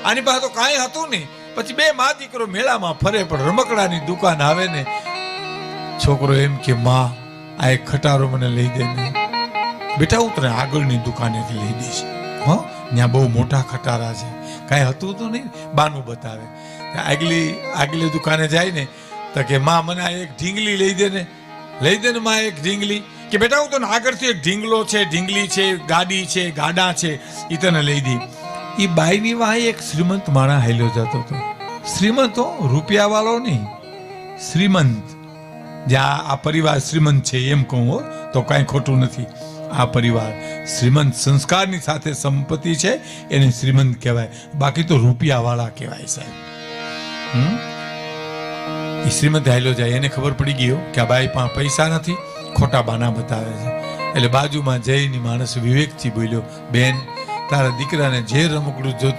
આની પાસે તો કાંઈ હતું નહીં. પછી બે મા દીકરો મેળામાં ફરે, પણ રમકડાની દુકાન આવે ને છોકરો એમ કે માં આ એક ખટારો મને લઈ દે ને. બેટા હું તને આગળની દુકાનેથી લઈ દઈશ. હો ત્યાં બહુ મોટા ખટારા છે. કાંઈ હતું તો નહીં. બાનું બતાવે. આગલી દુકાને જાય ને તો કે માં મને આ એક ઢીંગલી લઈ દે ને. લઈ દે ને માં એક ઢીંગલી. કે બેટા હું તને આગળથી એક ઢીંગલો છે, ઢીંગલી છે, ગાડી છે, ગાડા છે, એ તને લઈ દઈ. એ બાઈની વાંહે એક શ્રીમંત માણસ હાલ્યો જતો હતો. શ્રીમંત રૂપિયા વાળો નહીં, શ્રીમંત. જ્યાં આ પરિવાર શ્રીમંત છે એમ કહું તો કાંઈ ખોટું નથી. આ પરિવાર શ્રીમંત સંસ્કારની સાથે સંપત્તિ છે એને શ્રીમંત કહેવાય. બાકી તો રૂપિયા વાળા કહેવાય સાહેબ. એ શ્રીમંત હાલ્યો જાય, એને ખબર પડી ગયો કે આ બાઈ પાસે પૈસા નથી, ખોટા બાના બતાવે છે. એટલે બાજુમાં જઈને માણસ વિવેકથી બોલ્યો, બેન તારા દીકરાને જે રમકડું જોતું